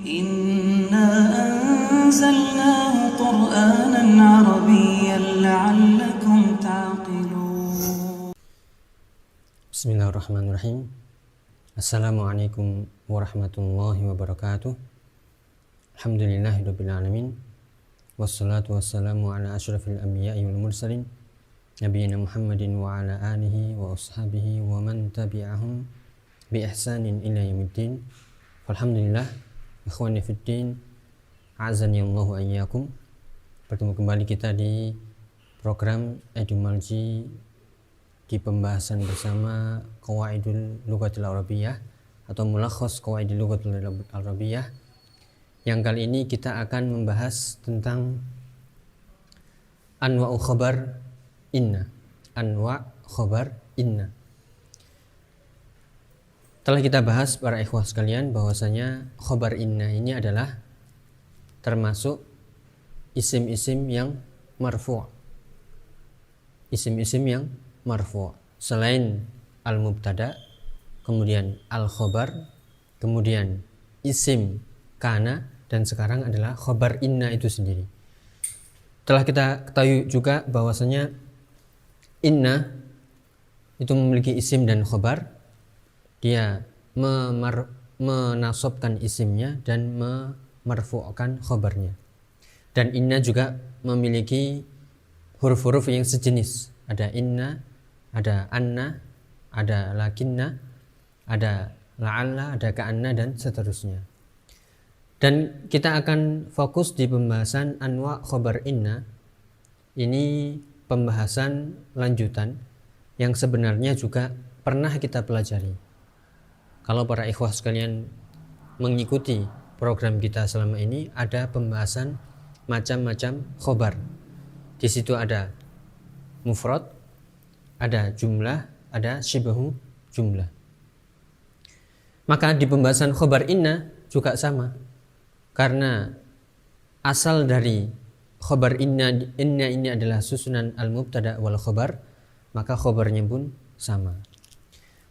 إنا أنزلناه قرآنا عربيا لعلكم تعقلون. بسم الله الرحمن الرحيم. Assalamualaikum warahmatullahi wabarakatuh. Alhamdulillahirabbil alamin. Wassalatu wassalamu ala asyrafil anbiya'i wal mursalin nabiyina Muhammadin wa ala alihi wa ashabihi wa man tabi'ahum bi ihsanin ila yaumiddin. Alhamdulillah, ikhwani fiddin, azani Allahu ayyakum. Bertemu kembali kita di program Edumalji di pembahasan bersama Qawaidul Lughatil Arabiyyah atau Mulakhas Qawaidul Lughatil Arabiyyah. Yang kali ini kita akan membahas tentang anwa'u khabar inna. Anwa' khabar inna. Telah kita bahas para ikhwah sekalian bahwasanya khabar inna ini adalah termasuk isim-isim yang marfu'. Isim-isim yang marfu'. Selain al-mubtada, kemudian al-khabar, kemudian isim kana, dan sekarang adalah khabar inna itu sendiri. Telah kita ketahui juga bahwasanya inna itu memiliki isim dan khabar. Dia menasabkan isimnya dan memarfu'kan khabarnya. Dan inna juga memiliki huruf-huruf yang sejenis. Ada inna, ada anna, ada lakinna, ada la'alla, ada ka'anna, dan seterusnya. Dan kita akan fokus di pembahasan anwa' khabar inna. Ini pembahasan lanjutan yang sebenarnya juga pernah kita pelajari. Kalau para ikhwah sekalian mengikuti program kita selama ini, ada pembahasan macam-macam khabar. Di situ ada mufrad, ada jumlah, ada syibhu jumlah. Maka di pembahasan khabar inna juga sama. Karena asal dari khabar inna ini adalah susunan al-mubtada wal khabar, maka khabarnya pun sama.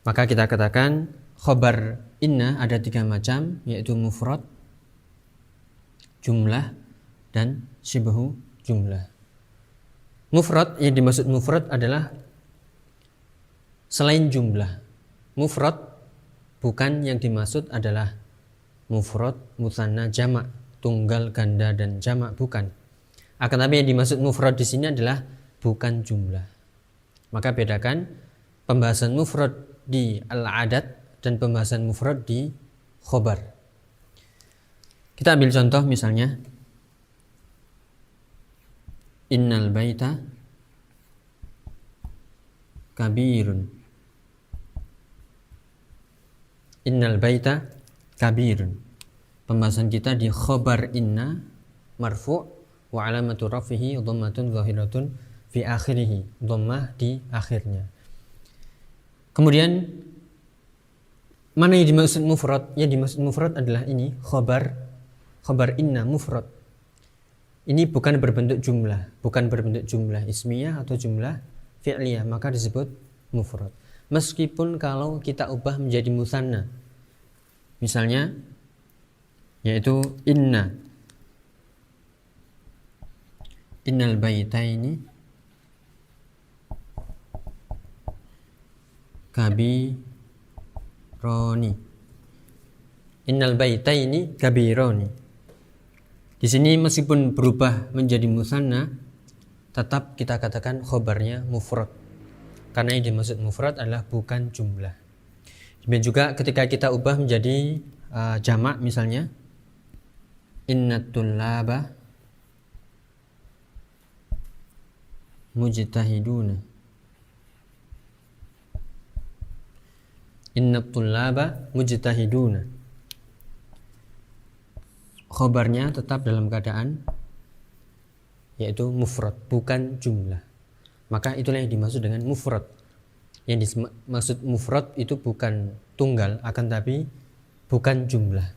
Maka kita katakan khabar inna ada 3 macam, yaitu mufrad, jumlah, dan syibhu jumlah. Mufrad, yang dimaksud mufrad adalah selain jumlah. Mufrad bukan yang dimaksud adalah mufrad, musanna, jamak, tunggal, ganda, dan jamak, bukan. Akan tapi yang dimaksud mufrad di sini adalah bukan jumlah. Maka bedakan pembahasan mufrad di al-adad dan pembahasan mufrad di khobar. Kita ambil contoh misalnya, innal baita kabirun. Innal baita kabirun. Pembahasan kita di khabar inna marfu' wa alamatu rafihi dhammatun zahiratun fi akhirih, dhammah di akhirnya. Kemudian mana yang dimaksud mufrad? Yang dimaksud mufrad adalah ini khabar inna mufrad. Ini bukan berbentuk jumlah, bukan berbentuk jumlah ismiyah atau jumlah fi'liyah, maka disebut mufrad. Meskipun kalau kita ubah menjadi musanna, misalnya yaitu innal baitaini kabironi. Innal baitaini kabironi. Di sini meskipun berubah menjadi musanna, tetap kita katakan khabarnya mufrad. Karena yang dimaksud mufrad adalah bukan jumlah. Demikian juga ketika kita ubah menjadi jamak misalnya, innat tullaba mujtahiduna. Innat tullaba mujtahiduna. Khabarnya tetap dalam keadaan yaitu mufrad, bukan jumlah. Maka itulah yang dimaksud dengan mufrad. Yang dimaksud mufrad itu bukan tunggal, akan tapi bukan jumlah.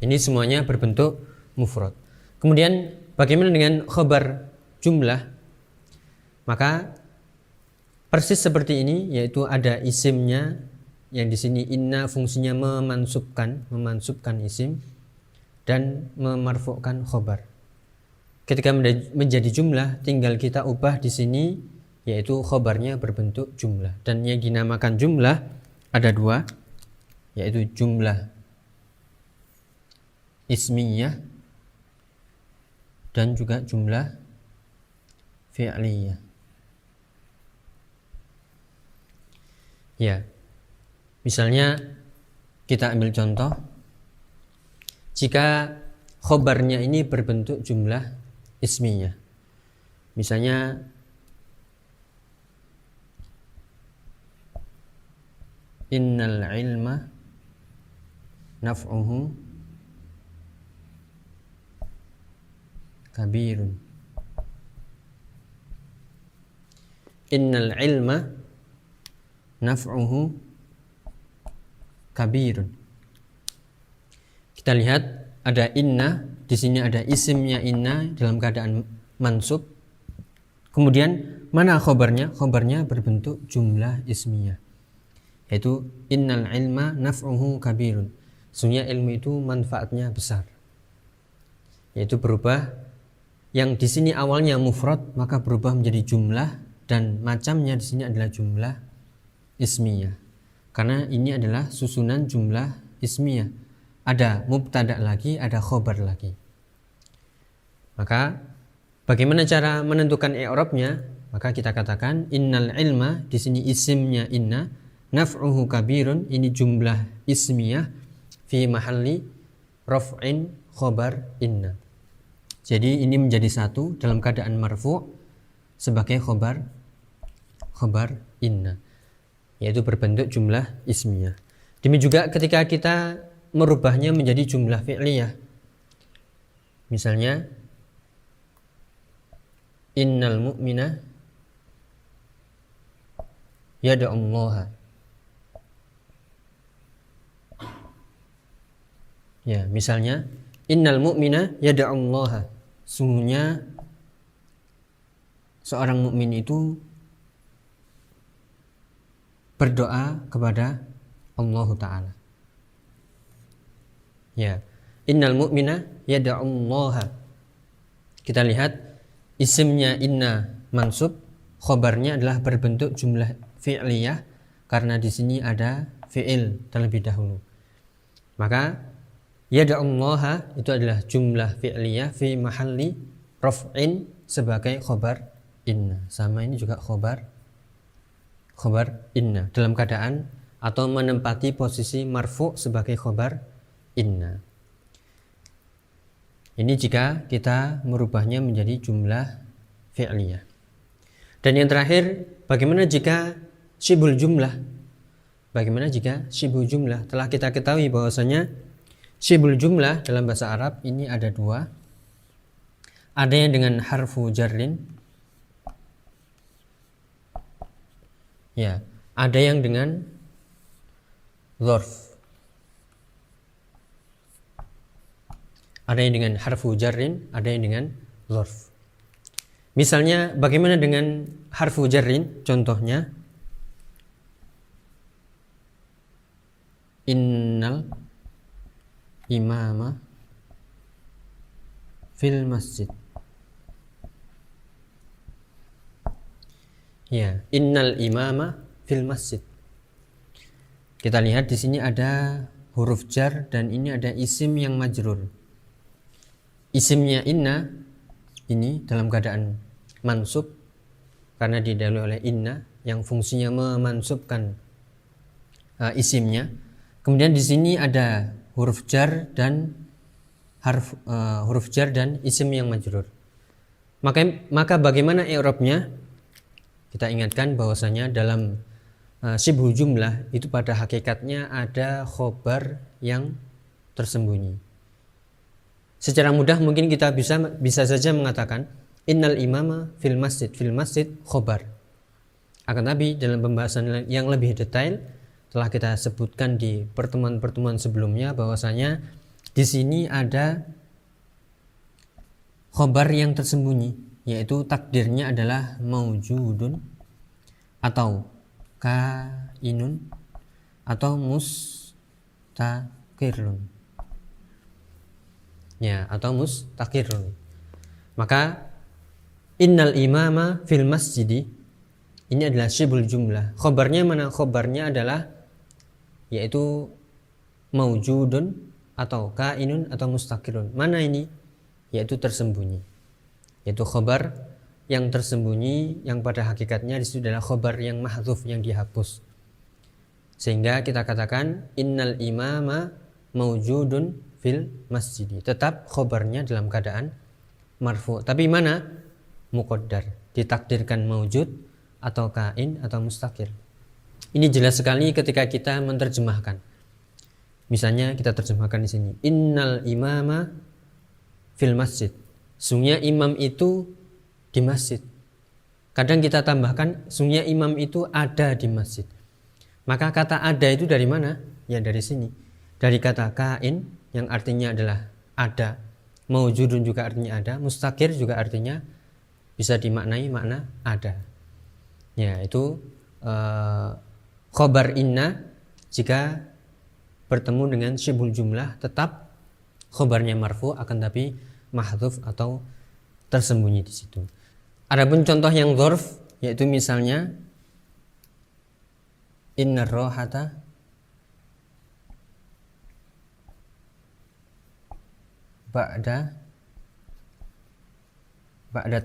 Ini semuanya berbentuk mufrad. Kemudian bagaimana dengan khabar jumlah? Maka persis seperti ini, yaitu ada isimnya yang di sini inna fungsinya memansubkan isim dan memarfu'kan khobar. Ketika menjadi jumlah, tinggal kita ubah di sini, yaitu khobarnya berbentuk jumlah. Dan yang dinamakan jumlah ada dua, yaitu jumlah ismiyah dan juga jumlah fi'liyah. Ya, misalnya kita ambil contoh, jika khobarnya ini berbentuk jumlah ismiyah, misalnya innal ilma naf'uhu kabirun. Innal ilma naf'uhu kabirun. Kita lihat ada inna, di sini ada isimnya inna dalam keadaan mansub. Kemudian mana khobarnya? Khobarnya berbentuk jumlah ismiyah, yaitu innal ilma naf'uhu kabirun. Sesungguhnya ilmu itu manfaatnya besar, yaitu berubah, yang di sini awalnya mufrad maka berubah menjadi jumlah, dan macamnya di sini adalah jumlah ismiyah, karena ini adalah susunan jumlah ismiyah. Ada mubtada lagi, ada khobar lagi. Maka bagaimana cara menentukan i'rabnya? Maka kita katakan innal ilma, di sini isimnya inna, naf'uhu kabirun, ini jumlah ismiyah, fi mahalli raf'in khobar inna. Jadi ini menjadi satu dalam keadaan marfu' sebagai khobar inna, yaitu berbentuk jumlah ismiyah. Demikian juga ketika kita merubahnya menjadi jumlah fi'liyah, misalnya innal mu'mina yad'ullaha. Ya, misalnya innal mu'mina yad'ullaha, sungguhnya seorang mukmin itu berdoa kepada Allah Ta'ala. Ya, innal mu'mina yad'ullaha. Kita lihat isimnya inna mansub, khobarnya adalah berbentuk jumlah fi'liyah karena di sini ada fi'il terlebih dahulu. Maka yad'ullaha itu adalah jumlah fi'liyah fi mahalli raf'in sebagai khobar inna. Sama ini juga khobar inna dalam keadaan atau menempati posisi marfu' sebagai khobar inna. Ini jika kita merubahnya menjadi jumlah fi'liyah. Dan yang terakhir, bagaimana jika syibhul jumlah? Bagaimana jika syibhul jumlah? Telah kita ketahui bahwasanya syibhul jumlah dalam bahasa Arab ini ada dua. Ada yang dengan harfu jarrin, ya, ada yang dengan dzarf. Ada yang dengan harfu jarrin, ada yang dengan dzarf. Misalnya bagaimana dengan harfu jarrin? Contohnya innal imama fil masjid. Ya, innal imama fil masjid. Kita lihat di sini ada huruf jar dan ini ada isim yang majrur. Isimnya inna ini dalam keadaan mansub karena didahului oleh inna yang fungsinya memansubkan isimnya. Kemudian di sini ada huruf jar dan huruf jar dan isim yang majrur. Maka bagaimana i'rabnya? Kita ingatkan bahwasanya dalam syibhu jumlah itu pada hakikatnya ada khobar yang tersembunyi. Secara mudah mungkin kita bisa saja mengatakan innal imama fil masjid khobar. Akan tapi dalam pembahasan yang lebih detail telah kita sebutkan di pertemuan-pertemuan sebelumnya bahwasanya di sini ada khobar yang tersembunyi, yaitu takdirnya adalah maujudun atau kainun atau mustaqirrun. Ya, atau mustaqirrun. Maka innal imama fil masjidi ini adalah syibhul jumlah. Khobarnya mana? Khobarnya adalah yaitu maujudun atau kainun atau mustaqirrun. Mana ini? Yaitu tersembunyi. Yaitu khobar yang tersembunyi, yang pada hakikatnya disitu adalah khobar yang mahdzuf, yang dihapus. Sehingga kita katakan innal imama maujudun fil masjidi. Tetap khobarnya dalam keadaan marfu. Tapi mana? Muqaddar, ditakdirkan maujud atau kain atau mustaqir. Ini jelas sekali ketika kita menerjemahkan. Misalnya kita terjemahkan di sini, innal imama fil masjid. Sungguhnya imam itu di masjid. Kadang kita tambahkan sungguhnya imam itu ada di masjid. Maka kata ada itu dari mana? Ya dari sini. Dari kata kain yang artinya adalah ada. Maujudun juga artinya ada. Mustaqir juga artinya bisa dimaknai makna ada. Ya itu khobar inna jika bertemu dengan syibhul jumlah tetap khobarnya marfu akan tapi mahdzuf atau tersembunyi di situ. Adapun contoh yang dzarf yaitu misalnya innar rohata ba'da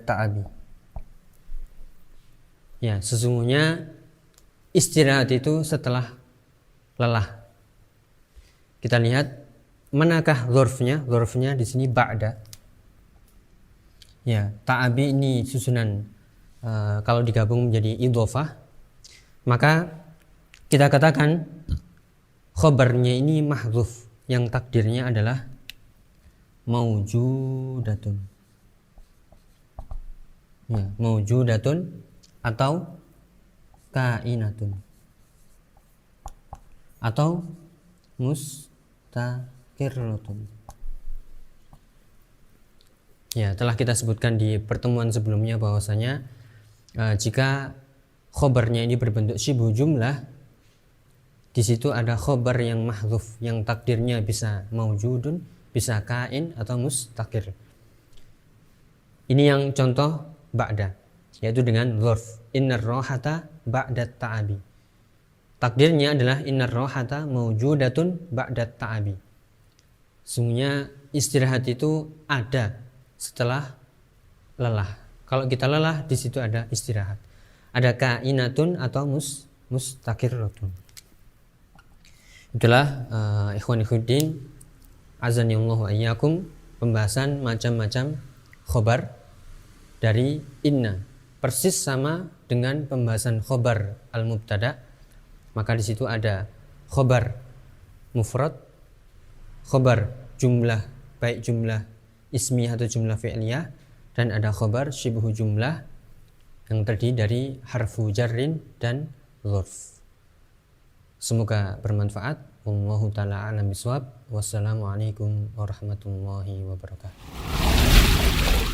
ta'abi. Ya, sesungguhnya istirahat itu setelah lelah. Kita lihat manakah dzarfnya? Dzarfnya di sini ba'da. Ya, ta'abi ini susunan kalau digabung menjadi idhofah, maka kita katakan khobarnya ini mahdzuf yang takdirnya adalah maujudatun. Ya, maujudatun atau kainatun atau mustaqirratun. Ya, telah kita sebutkan di pertemuan sebelumnya bahwasanya jika khobarnya ini berbentuk syibhu jumlah, di situ ada khobar yang mahdzuf yang takdirnya bisa maujudun, bisa kain atau mustaqir. Ini yang contoh ba'da, yaitu dengan dzarf innar rohata ba'da ta'abi. Takdirnya adalah innar rohata maujudatun ba'da ta'abi. Sungguhnya istirahat itu ada setelah lelah. Kalau kita lelah di situ ada istirahat. Ada kainatun atau mustaqirratun. Itulah ikhwan fillah azanillahu ayyakum pembahasan macam-macam khobar dari inna. Persis sama dengan pembahasan khobar al-mubtada. Maka di situ ada khobar mufrad, khobar jumlah baik jumlah ismiyah atau jumlah fi'liyah, dan ada khobar syibhu jumlah yang terdiri dari harfu jarrin dan dzarf. Semoga bermanfaat. Wallahu ta'ala a'lam bishawab. Wassalamualaikum warahmatullahi wabarakatuh.